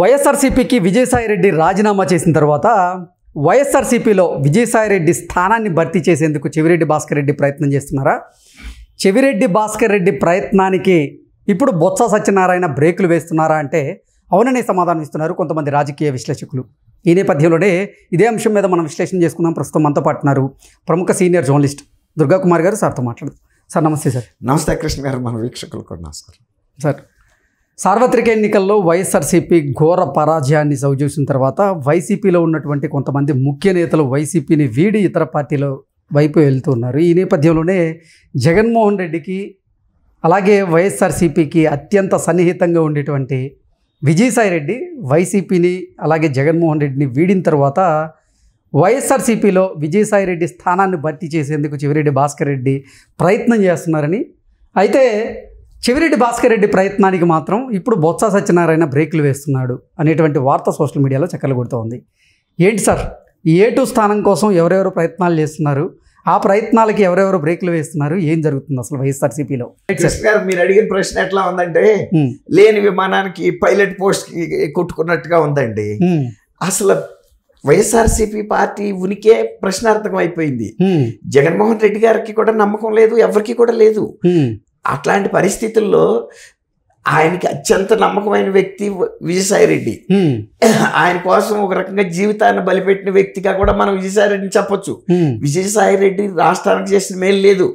వైఎస్ఆర్సీపీకి విజయసాయిరెడ్డి రాజీనామా చేసిన తర్వాత వైఎస్ఆర్సీపీలో విజయసాయిరెడ్డి స్థానాన్ని భర్తీ చేసేందుకు చెవిరెడ్డి భాస్కర్ రెడ్డి ప్రయత్నం చేస్తున్నారా? చెవిరెడ్డి భాస్కర్ రెడ్డి ప్రయత్నానికి ఇప్పుడు బొత్స సత్యనారాయణ బ్రేకులు వేస్తున్నారా అంటే అవుననే సమాధానం ఇస్తున్నారు కొంతమంది రాజకీయ విశ్లేషకులు. ఈ నేపథ్యంలోనే ఇదే అంశం మీద మనం విశ్లేషణ చేసుకుందాం. ప్రస్తుతం మనతో పాటున్నారు ప్రముఖ సీనియర్ జర్నలిస్ట్ దుర్గా కుమార్ గారు. సార్తో మాట్లాడదు. సార్ నమస్తే. సార్ నమస్తే కృష్ణ గారు, మన వీక్షకులు కూడా నమస్కారం. సార్, సార్వత్రిక ఎన్నికల్లో వైఎస్ఆర్సీపీ ఘోర పరాజయాన్ని చవిచూసిన తర్వాత వైసీపీలో ఉన్నటువంటి కొంతమంది ముఖ్య నేతలు వైసీపీని వీడి ఇతర పార్టీల వైపు వెళ్తున్నారు. ఈ నేపథ్యంలోనే జగన్మోహన్ రెడ్డికి అలాగే వైఎస్ఆర్సీపీకి అత్యంత సన్నిహితంగా ఉండేటువంటి విజయసాయిరెడ్డి వైసీపీని అలాగే జగన్మోహన్ రెడ్డిని వీడిన తర్వాత వైఎస్ఆర్సీపీలో విజయసాయిరెడ్డి స్థానాన్ని భర్తీ చేసేందుకు చెవిరెడ్డి భాస్కర్ రెడ్డి ప్రయత్నం చేస్తున్నారని, అయితే చెవిరెడ్డి భాస్కర్ రెడ్డి ప్రయత్నానికి మాత్రం ఇప్పుడు బొత్స సత్యనారాయణ బ్రేకులు వేస్తున్నాడు అనేటువంటి వార్త సోషల్ మీడియాలో చక్కలు కొడుతూ ఉంది. ఏంటి సార్, ఈ A2 స్థానం కోసం ఎవరెవరు ప్రయత్నాలు చేస్తున్నారు, ఆ ప్రయత్నాలకి ఎవరెవరు బ్రేకులు వేస్తున్నారు, ఏం జరుగుతుంది అసలు వైఎస్ఆర్సీపీలో? గారు, మీరు అడిగిన ప్రశ్న ఎట్లా ఉందంటే లేని విమానానికి పైలట్ పోస్ట్ కొట్టుకున్నట్టుగా ఉందండి. అసలు వైఎస్ఆర్సీపీ పార్టీ ఉనికే ప్రశ్నార్థకం అయిపోయింది. జగన్మోహన్ రెడ్డి గారికి కూడా నమ్మకం లేదు, ఎవరికి కూడా లేదు. అట్లాంటి పరిస్థితుల్లో ఆయనకి అత్యంత నమ్మకమైన వ్యక్తి విజయసాయిరెడ్డి. ఆయన కోసం ఒక రకంగా జీవితాన్ని బలిపెట్టిన వ్యక్తిగా కూడా మనం విజయసాయిరెడ్డిని చెప్పొచ్చు. విజయసాయిరెడ్డి రాష్ట్రానికి చేసిన మేలు లేదు,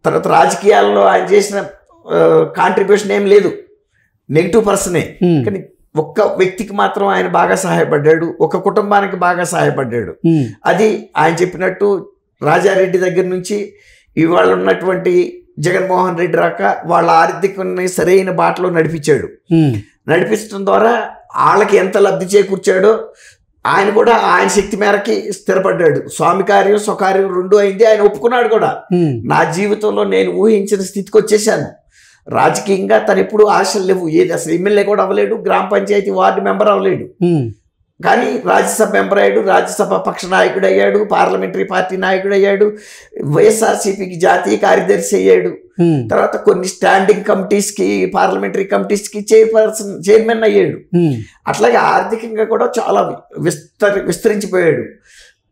తర్వాత రాజకీయాల్లో ఆయన చేసిన కాంట్రిబ్యూషన్ ఏం లేదు, నెగిటివ్ పర్సనే. కానీ ఒక్క వ్యక్తికి మాత్రం ఆయన బాగా సహాయపడ్డాడు, ఒక కుటుంబానికి బాగా సహాయపడ్డాడు. అది ఆయన చెప్పినట్టు రాజారెడ్డి దగ్గర నుంచి ఇవాళ ఉన్నటువంటి జగన్మోహన్ రెడ్డి రాక వాళ్ళ ఆర్థికాన్ని సరైన బాటలో నడిపించాడు. నడిపించడం ద్వారా వాళ్ళకి ఎంత లబ్ధి చేకూర్చాడో ఆయన కూడా ఆయన శక్తి మేరకి స్థిరపడ్డాడు. స్వామి కార్యం స్వకార్యం రెండు అయింది. ఆయన ఒప్పుకున్నాడు కూడా, నా జీవితంలో నేను ఊహించిన స్థితికి వచ్చేసాను. రాజకీయంగా తను ఎప్పుడు ఆశలు లేవు, ఏది అసలు ఎమ్మెల్యే కూడా అవ్వలేడు, గ్రామ పంచాయతీ వార్డు మెంబర్ అవ్వలేడు. కానీ రాజ్యసభ మెంబర్ అయ్యాడు, రాజ్యసభ పక్ష నాయకుడు అయ్యాడు, పార్లమెంటరీ పార్టీ నాయకుడు అయ్యాడు, వైఎస్ఆర్సీపీకి జాతీయ కార్యదర్శి అయ్యాడు. తర్వాత కొన్ని స్టాండింగ్ కమిటీస్కి, పార్లమెంటరీ కమిటీస్కి చైర్మన్ అయ్యాడు. అట్లాగే ఆర్థికంగా కూడా చాలా విస్తరించిపోయాడు.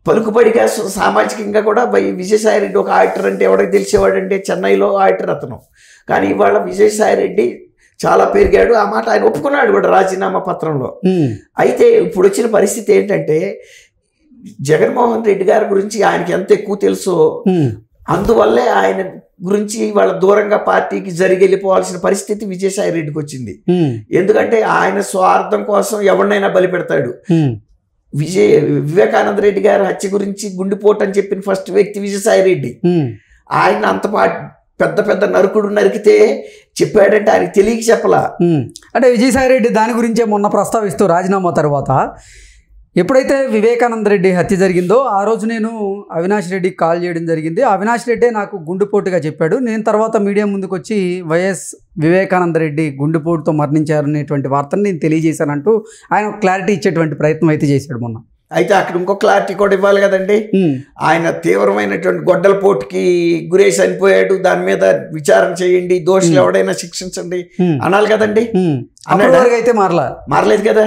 పలుకుబడిగా సామాజికంగా కూడా విజయసాయిరెడ్డి ఒక ఆడిటర్ అంటే ఎవరికి తెలిసేవాడంటే చెన్నైలో ఆడిటర్ అతను. కానీ ఇవాళ విజయసాయిరెడ్డి చాలా పెరిగాడు. ఆ మాట ఆయన ఒప్పుకున్నాడు కూడా రాజీనామా పత్రంలో. అయితే ఇప్పుడు వచ్చిన పరిస్థితి ఏంటంటే జగన్మోహన్ రెడ్డి గారి గురించి ఆయనకి ఎంత ఎక్కువ తెలుసో అందువల్లే ఆయన గురించి వాళ్ళ దూరంగా పార్టీకి వెళ్ళిపోవాల్సిన పరిస్థితి విజయసాయిరెడ్డికి వచ్చింది. ఎందుకంటే ఆయన స్వార్థం కోసం ఎవరినైనా బలి పెడతాడు. వివేకానంద రెడ్డి గారి హత్య గురించి గుండెపోటు అని చెప్పిన ఫస్ట్ వ్యక్తి విజయసాయిరెడ్డి. ఆయన అంత పెద్ద పెద్ద నరుకుడు నరికితే చెప్పాడంటే ఆయనకి తెలియక చెప్పలా. అంటే విజయసాయిరెడ్డి దాని గురించే మొన్న ప్రస్తావిస్తూ రాజీనామా తర్వాత ఎప్పుడైతే వివేకానంద రెడ్డి హత్య జరిగిందో ఆ రోజు నేను అవినాష్ రెడ్డికి కాల్ చేయడం జరిగింది. అవినాష్ రెడ్డే నాకు గుండెపోటుగా చెప్పాడు. నేను తర్వాత మీడియా ముందుకు వచ్చి వైఎస్ వివేకానంద రెడ్డి గుండెపోటుతో మరణించారనేటువంటి వార్తను నేను తెలియజేశానంటూ ఆయన క్లారిటీ ఇచ్చేటువంటి ప్రయత్నం అయితే చేశాడు మొన్న. అయితే అక్కడ ఇంకో క్లారిటీ కూడా ఇవ్వాలి కదండి. ఆయన తీవ్రమైనటువంటి గొడ్డల పోటుకి గురేసి చనిపోయాడు, దాని మీద విచారణ చేయండి, దోషులు ఎవడైనా శిక్షించండి అనాలి కదండి. అయితే మారలేదు కదా.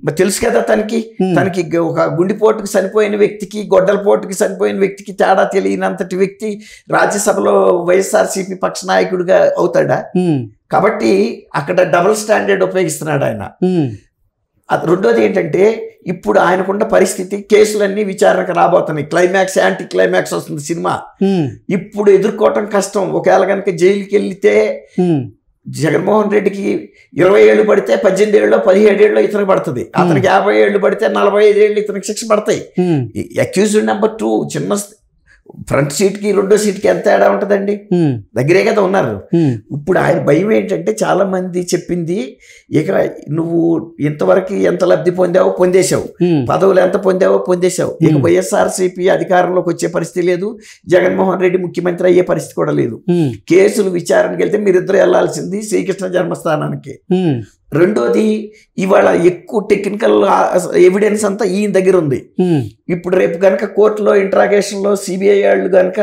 మరి తెలుసు కదా తనకి ఒక గుండెపోటుకి చనిపోయిన వ్యక్తికి గొడ్డల పోటుకి చనిపోయిన వ్యక్తికి తేడా తెలియనంతటి వ్యక్తి రాజ్యసభలో వైఎస్ఆర్సీపీ పక్ష నాయకుడిగా అవుతాడా? కాబట్టి అక్కడ డబుల్ స్టాండర్డ్ ఉపయోగిస్తున్నాడు ఆయన. రెండోది ఏంటంటే ఇప్పుడు ఆయనకున్న పరిస్థితి, కేసులన్నీ విచారణకు రాబోతున్నాయి. క్లైమాక్స్ యాంటీ క్లైమాక్స్ వస్తుంది సినిమా. ఇప్పుడు ఎదుర్కోవటం కష్టం. ఒకవేళ కనుక జైలుకి వెళ్తే జగన్మోహన్ రెడ్డికి 20 ఏళ్ళు పడితే 18 ఏళ్ళు 17 ఏళ్ళు ఇతనికి పడుతుంది. అతనికి 50 ఏళ్ళు పడితే 45 ఏళ్ళు ఇతనికి శిక్ష పడతాయి. అక్యూజ్డ్ నెంబర్ 2 చిన్న ఫ్రంట్ సీట్కి రెండో సీట్కి ఎంత తేడా ఉంటుందండి? దగ్గరే కదా ఉన్నారు. ఇప్పుడు ఆయన భయం ఏంటంటే చాలా మంది చెప్పింది, ఇక నువ్వు ఇంతవరకు ఎంత లబ్ధి పొందేశావు, పదవులు ఎంత పొందేశావు, ఇక వైఎస్ఆర్సీపీ అధికారంలోకి వచ్చే పరిస్థితి లేదు, జగన్మోహన్ రెడ్డి ముఖ్యమంత్రి అయ్యే పరిస్థితి కూడా లేదు. కేసులు విచారణకి వెళ్తే మీరిద్దరు వెళ్లాల్సింది శ్రీకృష్ణ జన్మస్థానానికి. రెండోది ఇవాళ ఎక్కువ టెక్నికల్ ఎవిడెన్స్ అంతా ఈయన దగ్గర ఉంది. ఇప్పుడు రేపు కనుక కోర్టులో ఇంట్రాగేషన్లో సిబిఐ వాళ్ళు కనుక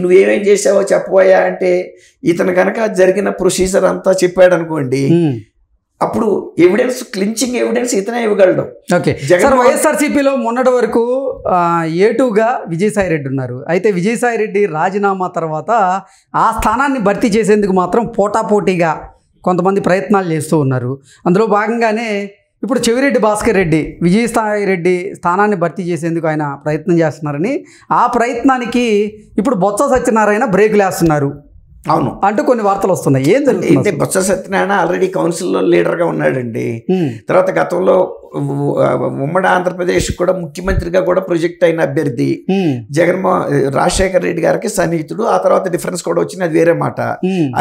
నువ్వేమేం చేసావో చెప్పబోయా అంటే ఇతను కనుక జరిగిన ప్రొసీజర్ అంతా చెప్పాడు అనుకోండి, అప్పుడు ఎవిడెన్స్, క్లించింగ్ ఎవిడెన్స్ ఇతనే ఇవ్వగలడు. ఓకే సార్, వైఎస్ఆర్సీపీలో మొన్నటి వరకు A2గా విజయసాయి రెడ్డి ఉన్నారు. అయితే విజయసాయి రెడ్డి రాజీనామా తర్వాత ఆ స్థానాన్ని భర్తీ చేసేందుకు మాత్రం పోటాపోటీగా కొంతమంది ప్రయత్నాలు చేస్తూ ఉన్నారు. అందులో భాగంగానే ఇప్పుడు చెవిరెడ్డి భాస్కర్ రెడ్డి విజయసాయి రెడ్డి స్థానాన్ని భర్తీ చేసేందుకు ఆయన ప్రయత్నం చేస్తున్నారని, ఆ ప్రయత్నానికి ఇప్పుడు బొత్స సత్యనారాయణ బ్రేకులు వేస్తున్నారు అవును అంటూ కొన్ని వార్తలు వస్తున్నాయి. ఏం జరుగుతుంది? బొత్స సత్యనారాయణ ఆల్రెడీ కౌన్సిల్లో లీడర్గా ఉన్నాడండి. తర్వాత గతంలో ఉమ్మడి ఆంధ్రప్రదేశ్ కూడా ముఖ్యమంత్రిగా కూడా ప్రొజెక్ట్ అయిన అభ్యర్థి. రాజశేఖర రెడ్డి గారికి సన్నిహితుడు. ఆ తర్వాత డిఫరెన్స్ కూడా వచ్చింది, అది వేరే మాట.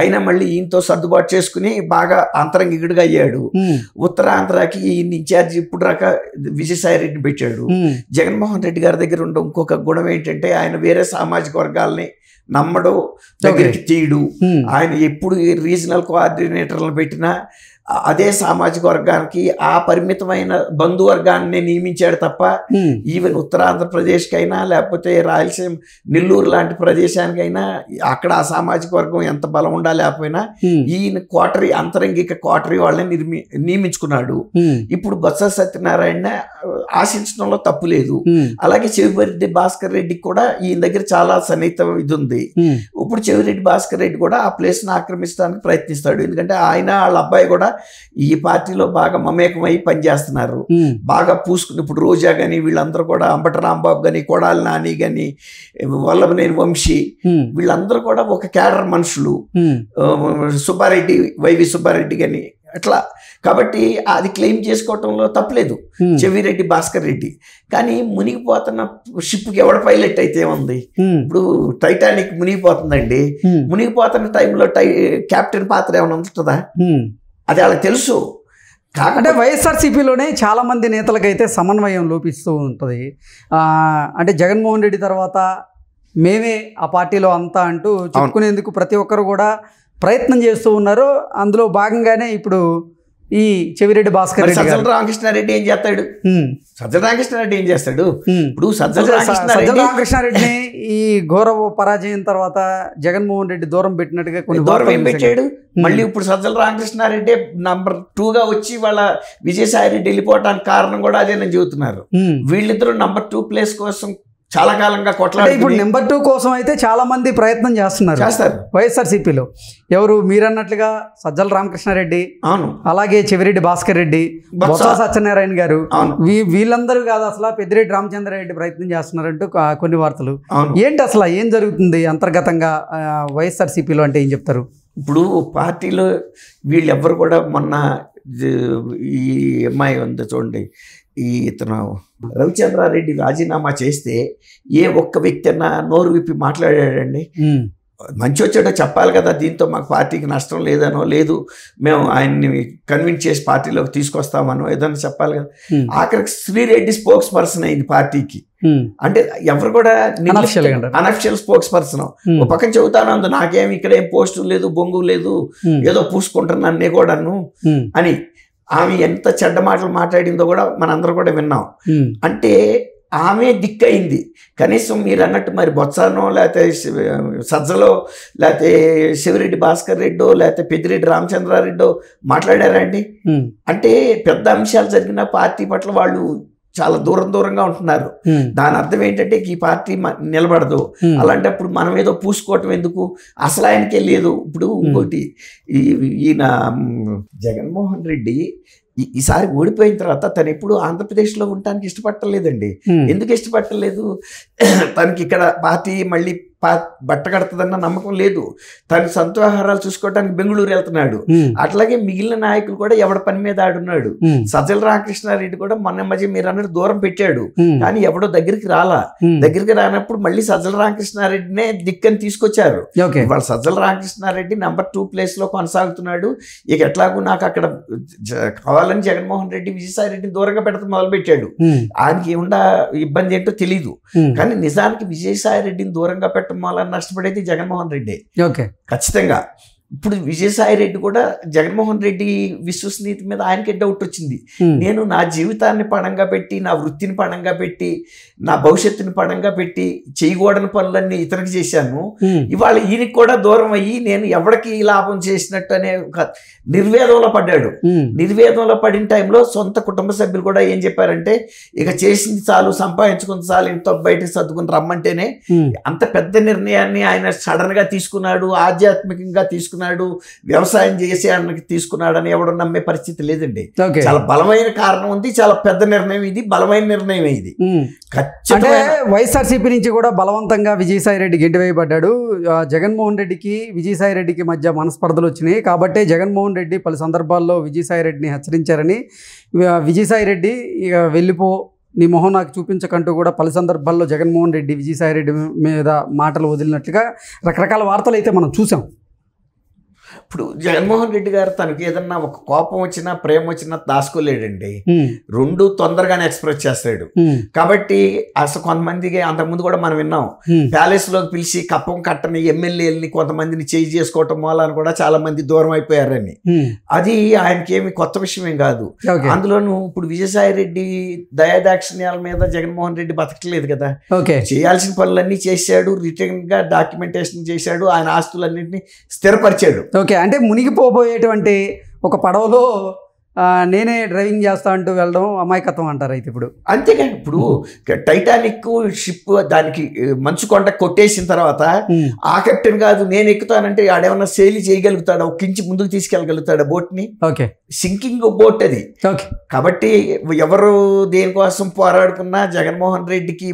అయినా మళ్ళీ ఈయనతో సర్దుబాటు చేసుకుని బాగా అంతరంగికుడిగా అయ్యాడు. ఉత్తరాంధ్రకి ఈయన ఇన్ఛార్జ్ ఇప్పుడు దాకా విజయసాయి రెడ్డిని పెట్టాడు. జగన్మోహన్ రెడ్డి గారి దగ్గర ఉండే ఇంకొక గుణం ఏంటంటే ఆయన వేరే సామాజిక వర్గాలని నమ్మడు, దగ్గరికి తీయడు. ఆయన ఎప్పుడు రీజనల్ కోఆర్డినేటర్లను పెట్టినా అదే సామాజిక వర్గానికి ఆ పరిమితమైన బంధువర్గాన్ని నియమించాడు తప్ప ఈవెన్ ఉత్తరాంధ్రప్రదేశ్కైనా లేకపోతే రాయలసీమ నెల్లూరు లాంటి ప్రదేశానికైనా అక్కడ ఆ సామాజిక వర్గం ఎంత బలం ఉండా లేకపోయినా ఈయన కోటరీ, అంతరంగిక కోటరీ వాళ్ళని నియమించుకున్నాడు. ఇప్పుడు బొత్స సత్యనారాయణ ఆశించడంలో తప్పు లేదు. అలాగే చెవిరెడ్డి భాస్కర్ రెడ్డికి కూడా ఈయన దగ్గర చాలా సన్నిహిత ఇది ఉంది. ఇప్పుడు చెవిరెడ్డి భాస్కర్ రెడ్డి కూడా ఆ ప్లేస్ను ఆక్రమించడానికి ప్రయత్నిస్తాడు. ఎందుకంటే ఆయన వాళ్ళ అబ్బాయి కూడా ఈ పార్టీలో బాగా మమేకమై పనిచేస్తున్నారు. బాగా పూసుకుని ఇప్పుడు రోజా కానీ వీళ్ళందరూ కూడా, అంబటి రాంబాబు కానీ, కొడాలి నాని కానీ, వల్లభనేని వంశీ, వీళ్ళందరూ కూడా ఒక క్యాడర్ మనుషులు. సుబ్బారెడ్డి, వైవి సుబ్బారెడ్డి కానీ అట్లా. కాబట్టి అది క్లెయిమ్ చేసుకోవటంలో తప్పలేదు చెవిరెడ్డి భాస్కర్ రెడ్డి. కానీ మునిగిపోతున్న షిప్కి ఎవడ పైలట్ అయితే ఉంది? ఇప్పుడు టైటానిక్ మునిగిపోతుందండి. మునిగిపోతున్న టైంలో కెప్టెన్ పాత్ర ఏమైనా ఉంటుందా? అది వాళ్ళకి తెలుసు. అంటే వైఎస్ఆర్సీపీలోనే చాలామంది నేతలకైతే సమన్వయం లోపిస్తూ ఉంటుంది. అంటే జగన్మోహన్ రెడ్డి తర్వాత మేమే ఆ పార్టీలో అంతా అంటూ చెప్పుకునేందుకు ప్రతి ఒక్కరు కూడా ప్రయత్నం చేస్తూ ఉన్నారు. అందులో భాగంగానే ఇప్పుడు ఈ చెవిరెడ్డి భాస్కర్ రెడ్డి, సజ్జల రామకృష్ణారెడ్డి ఏం చేస్తాడు? సజ్జల రామకృష్ణారెడ్డి ఏం చేస్తాడు? ఇప్పుడు సజ్జల రామకృష్ణారెడ్డిని ఈ ఘోర పరాజయం తర్వాత జగన్మోహన్ రెడ్డి దూరం పెట్టినట్టుగా కొన్ని దూరం ఏం పెట్టాడు. మళ్ళీ ఇప్పుడు సజ్జల రామకృష్ణారెడ్డి నంబర్ 2గా వచ్చి వాళ్ళ విజయసాయి రెడ్డి వెళ్ళిపోవడానికి కారణం కూడా అదేనని చెబుతున్నారు. వీళ్ళిద్దరూ నంబర్ 2 ప్లేస్ కోసం చాలా కాలంగా కొట్లాడు. ఇప్పుడు నెంబర్ 2 కోసం అయితే చాలా మంది ప్రయత్నం చేస్తారు వైఎస్ఆర్సీపీలో. ఎవరు మీరన్నట్లుగా సజ్జల రామకృష్ణారెడ్డి, అవును, అలాగే చెవిరెడ్డి భాస్కర్ రెడ్డి, బొత్స సత్యనారాయణ గారు, వీళ్ళందరూ కాదు అసలు పెద్దిరెడ్డి రామచంద్రారెడ్డి ప్రయత్నం చేస్తున్నారంటూ కొన్ని వార్తలు. ఏంటి అసలు ఏం జరుగుతుంది అంతర్గతంగా వైఎస్ఆర్సీపీలో అంటే ఏం చెప్తారు? ఇప్పుడు పార్టీలో వీళ్ళెవ్వరు కూడా మొన్న ఈ అమ్మాయి ఉంది చూడండి, ఇతను రవిచంద్రారెడ్డి రాజీనామా చేస్తే ఏ ఒక్క వ్యక్తి అన్నా నోరు విప్పి మాట్లాడాడండి? మంచి వచ్చాడో చెప్పాలి కదా, దీంతో మాకు పార్టీకి నష్టం లేదనో, లేదు మేము ఆయన్ని కన్విన్స్ చేసి పార్టీలోకి తీసుకొస్తామనో ఏదన్నా చెప్పాలి కదా. ఆఖరికి శ్రీరెడ్డి స్పోక్స్ పర్సన్ అయింది పార్టీకి. అంటే ఎవరు కూడా అనఫిషియల్ స్పోక్స్ పర్సన్. ఒక పక్కన చెబుతాను అందు నాకేం ఇక్కడ ఏం పోస్టు లేదు, బొంగు లేదు, ఏదో పూసుకుంటున్నాను నే కూడాను అని ఆమె ఎంత చెడ్డ మాటలు మాట్లాడిందో కూడా మనందరూ కూడా విన్నాం. అంటే ఆమె దిక్కయింది. కనీసం మీరు అన్నట్టు మరి బొత్సనో లేకపోతే సజ్జలో లేకపోతే శివరెడ్డి భాస్కర్ రెడ్డో లేకపోతే పెద్దిరెడ్డి రామచంద్రారెడ్డో మాట్లాడారా అండి? అంటే పెద్ద అంశాలు జరిగిన పార్టీ పట్ల వాళ్ళు చాలా దూరంగా ఉంటున్నారు. దాని అర్థం ఏంటంటే ఈ పార్టీ నిలబడదు. అలాంటప్పుడు మనం ఏదో పూసుకోవటం ఎందుకు? అసలు ఆయనకే లేదు. ఇప్పుడు ఇంకోటి, ఈయన జగన్మోహన్ రెడ్డి ఈసారి ఓడిపోయిన తర్వాత తను ఎప్పుడు ఆంధ్రప్రదేశ్లో ఉండటానికి ఇష్టపడలేదండి. ఎందుకు ఇష్టపడలేదు? తనకి ఇక్కడ పార్టీ మళ్ళీ బట్ట కడుతుందన్న నమ్మకం లేదు. తను సొంత వ్యవహారాలు చూసుకోవడానికి బెంగళూరు వెళ్తున్నాడు. అట్లాగే మిగిలిన నాయకులు కూడా ఎవడ పని మీద ఆడున్నాడు. సజ్జల రామకృష్ణారెడ్డి కూడా మొన్న మధ్య మీరు అన్నట్టు దూరం పెట్టాడు, కానీ ఎవడో దగ్గరికి రాలా. దగ్గరికి రానప్పుడు మళ్ళీ సజ్జల రామకృష్ణారెడ్డినే దిక్కని తీసుకొచ్చారు. ఇవాళ సజ్జల రామకృష్ణారెడ్డి నంబర్ 2 ప్లేస్లో కొనసాగుతున్నాడు. ఇక ఎట్లాగూ నాకు అక్కడ కావాలని జగన్మోహన్ రెడ్డి విజయసాయి రెడ్డిని దూరంగా పెడతాం మొదలుపెట్టాడు. ఆయనకి ఏముండా ఇబ్బంది ఏంటో తెలీదు. కానీ నిజానికి విజయసాయి రెడ్డిని దూరంగా పెట్టడం వల్ల నష్టపడేది జగన్మోహన్ రెడ్డి ఖచ్చితంగా. ఇప్పుడు విజయసాయి రెడ్డి కూడా జగన్మోహన్ రెడ్డి విశ్వసనీయత మీద ఆయనకే డౌట్ వచ్చింది. నేను నా జీవితాన్ని పణంగా పెట్టి, నా వృత్తిని పణంగా పెట్టి, నా భవిష్యత్తుని పణంగా పెట్టి చేయకూడని పనులన్నీ ఇతనికి చేశాను. ఇవాళ ఈయనకి కూడా దూరం అయ్యి నేను ఎవరికి లాభం చేసినట్టు అనే ఒక నిర్వేదంలో పడ్డాడు. నిర్వేదంలో పడిన టైంలో సొంత కుటుంబ సభ్యులు కూడా ఏం చెప్పారంటే, ఇక చేసింది చాలు, సంపాదించుకుంది చాలు, ఇంత బయటకు సర్దుకుని రమ్మంటేనే అంత పెద్ద నిర్ణయాన్ని ఆయన సడన్ గా తీసుకున్నాడు, ఆధ్యాత్మికంగా తీసుకున్నాడు, వ్యవసాయం చేసేయానికి తీసుకున్నాడని ఎవడు నమ్మే పరిస్థితి లేదండి. చాలా బలమైన కారణం ఉంది, చాలా పెద్ద నిర్ణయం ఇది, బలమైన నిర్ణయం ఇది. అంటే వైఎస్ఆర్సీపీ నుంచి కూడా బలవంతంగా విజయసాయి రెడ్డి గెంటివేయబడ్డాడు. జగన్మోహన్ రెడ్డికి విజయసాయి రెడ్డికి మధ్య మనస్పర్ధలు వచ్చినాయి కాబట్టి జగన్మోహన్ రెడ్డి పలు సందర్భాల్లో విజయసాయి రెడ్డిని హెచ్చరించారని, విజయసాయి రెడ్డి ఇక వెళ్ళిపో, నీ మొహం నాకు చూపించకంటూ కూడా పలు సందర్భాల్లో జగన్మోహన్ రెడ్డి విజయసాయి రెడ్డి మీద మాటలు వదిలినట్లుగా రకరకాల వార్తలు అయితే మనం చూసాం. ఇప్పుడు జగన్మోహన్ రెడ్డి గారు తనకి ఏదన్నా ఒక కోపం వచ్చినా ప్రేమ వచ్చినా దాచుకోలేడండి. రెండు తొందరగానే ఎక్స్ప్రెస్ చేస్తాడు. కాబట్టి అసలు కొంతమందికి అంతకుముందు కూడా మనం విన్నాం, ప్యాలెస్ లోకి పిలిచి కప్పం కట్టని ఎమ్మెల్యేలని కొంతమందిని చేయి చేసుకోవటం మూలాన్ని కూడా చాలా మంది దూరం అయిపోయారని. అది ఆయనకి ఏమి కొత్త విషయం ఏం కాదు. అందులోనూ ఇప్పుడు విజయసాయి రెడ్డి దయాదాక్షిణ్యాల మీద జగన్మోహన్ రెడ్డి బతకలేదు కదా. చేయాల్సిన పనులన్నీ చేశాడు, రిటర్న్ గా డాక్యుమెంటేషన్ చేశాడు, ఆయన ఆస్తులన్నింటినీ స్థిరపరిచాడు. ఓకే, అంటే మునిగిపోబోయేటువంటి ఒక పడవలో నేనే డ్రైవింగ్ చేస్తా అంటూ వెళ్ళడం అమాయకత్వం అంటారు అయితే ఇప్పుడు. అంతేగా, ఇప్పుడు టైటానిక్ షిప్ దానికి మంచు కొండ కొట్టేసిన తర్వాత ఆ కెప్టెన్ కాదు నేను ఎక్కుతానంటే ఆడేమన్నా సేలి చేయగలుగుతాడా, ఒక ఇంచి ముందుకు తీసుకెళ్ళగలుగుతాడా బోట్ ని? ఓకే, సింకింగ్ బోట్ అది. కాబట్టి ఎవరు దేనికోసం పోరాడుకున్నా జగన్మోహన్ రెడ్డికి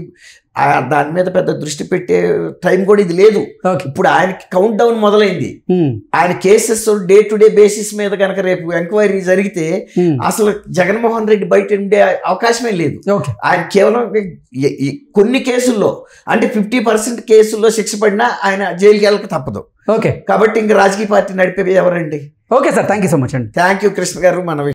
దాని మీద పెద్ద దృష్టి పెట్టే టైం కూడా ఇది లేదు. ఇప్పుడు ఆయనకి కౌంట్ డౌన్ మొదలైంది. ఆయన cases day to day basis మీద కనుక రేపు ఎంక్వైరీ జరిగితే అసలు జగన్మోహన్ రెడ్డి బయట ఉండే అవకాశమే లేదు. ఆయన కేవలం కొన్ని కేసుల్లో అంటే 50% కేసుల్లో శిక్ష పడినా ఆయన జైలుకి వెళ్ళక తప్పదు. ఓకే, కాబట్టి ఇంక రాజకీయ పార్టీ నడిపేది ఎవరండి? Okay sir, thank you so much అండి. థ్యాంక్ యూ కృష్ణ గారు. మన